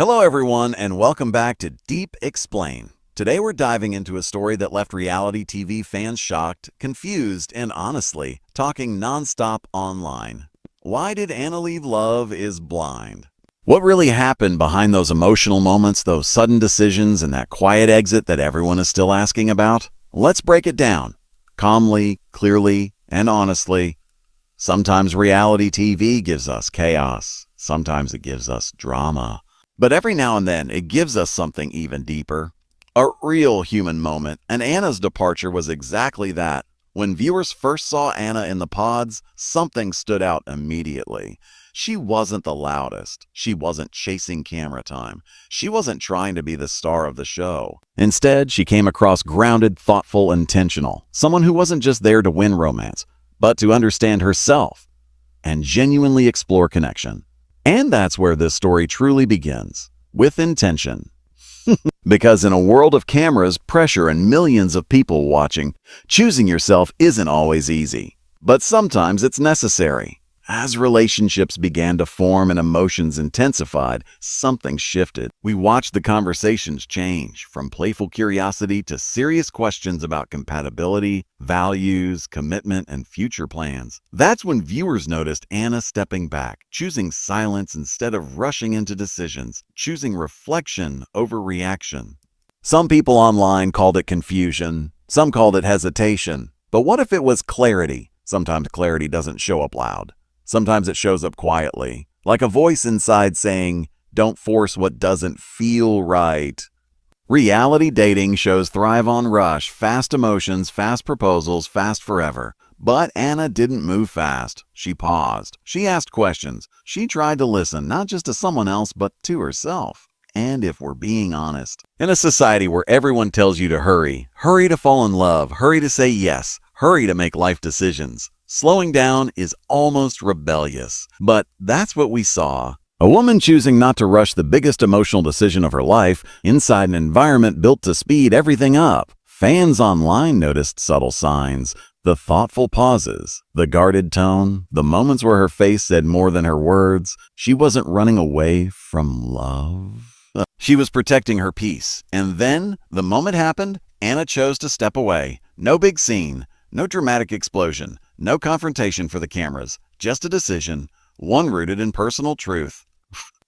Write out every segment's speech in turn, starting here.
Hello, everyone, and welcome back to Deep Explain. Today, we're diving into a story that left reality TV fans shocked, confused, and honestly, talking nonstop online. Why did Anna leave Love is Blind? What really happened behind those emotional moments, those sudden decisions, and that quiet exit that everyone is still asking about? Let's break it down. Calmly, clearly, and honestly. Sometimes reality TV gives us chaos. Sometimes it gives us drama. But every now and then, it gives us something even deeper. A real human moment, and Anna's departure was exactly that. When viewers first saw Anna in the pods, something stood out immediately. She wasn't the loudest. She wasn't chasing camera time. She wasn't trying to be the star of the show. Instead, she came across grounded, thoughtful, intentional. Someone who wasn't just there to win romance, but to understand herself and genuinely explore connection. And that's where this story truly begins, with intention. Because in a world of cameras, pressure, and millions of people watching, choosing yourself isn't always easy. But sometimes it's necessary. As relationships began to form and emotions intensified, something shifted. We watched the conversations change, from playful curiosity to serious questions about compatibility, values, commitment, and future plans. That's when viewers noticed Anna stepping back, choosing silence instead of rushing into decisions, choosing reflection over reaction. Some people online called it confusion, some called it hesitation. But what if it was clarity? Sometimes clarity doesn't show up loud. Sometimes it shows up quietly, like a voice inside saying, "Don't force what doesn't feel right." Reality dating shows thrive on rush, fast emotions, fast proposals, fast forever. But Anna didn't move fast. She paused. She asked questions. She tried to listen, not just to someone else, but to herself. And if we're being honest, in a society where everyone tells you to hurry to fall in love, hurry to say yes, hurry to make life decisions, slowing down is almost rebellious. But that's what we saw. A woman choosing not to rush the biggest emotional decision of her life inside an environment built to speed everything up. Fans online noticed subtle signs, the thoughtful pauses, the guarded tone, the moments where her face said more than her words. She wasn't running away from love. She was protecting her peace. And then, the moment happened, Anna chose to step away. No big scene, no dramatic explosion, no confrontation for the cameras, just a decision, one rooted in personal truth.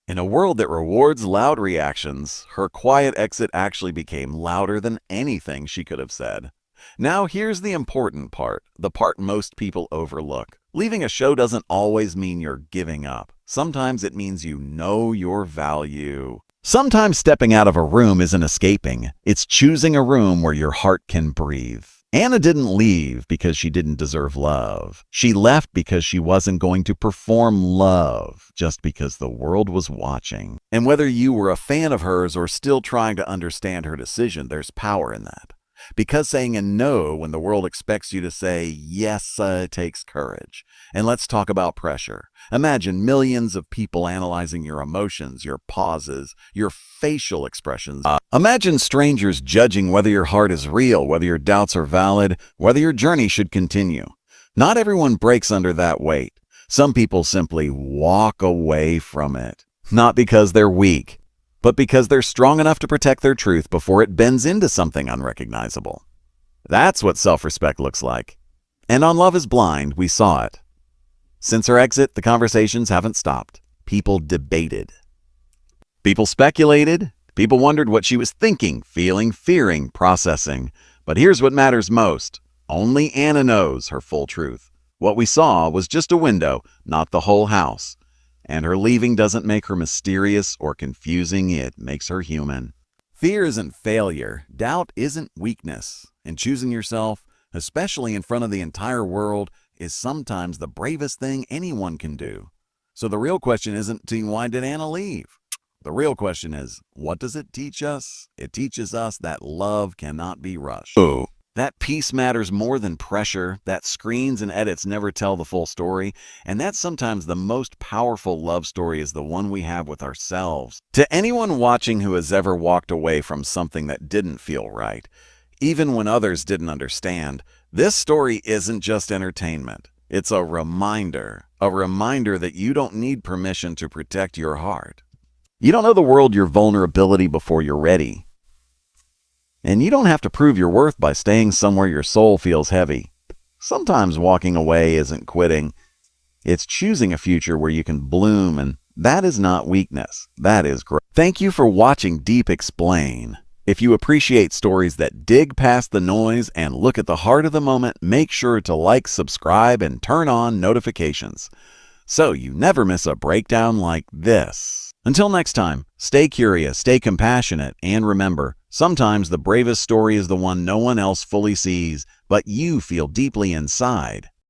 In a world that rewards loud reactions, her quiet exit actually became louder than anything she could have said. Now here's the important part, the part most people overlook. Leaving a show doesn't always mean you're giving up. Sometimes it means you know your value. Sometimes stepping out of a room isn't escaping. It's choosing a room where your heart can breathe. Anna didn't leave because she didn't deserve love. She left because she wasn't going to perform love just because the world was watching. And whether you were a fan of hers or still trying to understand her decision, there's power in that. Because saying a no when the world expects you to say yes takes courage. And let's talk about pressure. Imagine millions of people analyzing your emotions, your pauses, your facial expressions. Imagine strangers judging whether your heart is real, whether your doubts are valid, whether your journey should continue. Not everyone breaks under that weight. Some people simply walk away from it. Not because they're weak, but because they're strong enough to protect their truth before it bends into something unrecognizable. That's what self-respect looks like. And on Love is Blind, we saw it. Since her exit, the conversations haven't stopped. People debated. People speculated. People wondered what she was thinking, feeling, fearing, processing. But here's what matters most. Only Anna knows her full truth. What we saw was just a window, not the whole house. And her leaving doesn't make her mysterious or confusing, it makes her human. Fear isn't failure. Doubt isn't weakness. And choosing yourself, especially in front of the entire world, is sometimes the bravest thing anyone can do. So the real question isn't why did Anna leave? The real question is, what does it teach us? It teaches us that love cannot be rushed. That peace matters more than pressure, that screens and edits never tell the full story, and that sometimes the most powerful love story is the one we have with ourselves. To anyone watching who has ever walked away from something that didn't feel right, even when others didn't understand, this story isn't just entertainment. It's a reminder that you don't need permission to protect your heart. You don't know the world your vulnerability before you're ready. And you don't have to prove your worth by staying somewhere your soul feels heavy. Sometimes walking away isn't quitting. It's choosing a future where you can bloom, and that is not weakness. That is growth. Thank you for watching Deep Explain. If you appreciate stories that dig past the noise and look at the heart of the moment, make sure to like, subscribe, and turn on notifications so you never miss a breakdown like this. Until next time, stay curious, stay compassionate, and remember, sometimes the bravest story is the one no one else fully sees, but you feel deeply inside.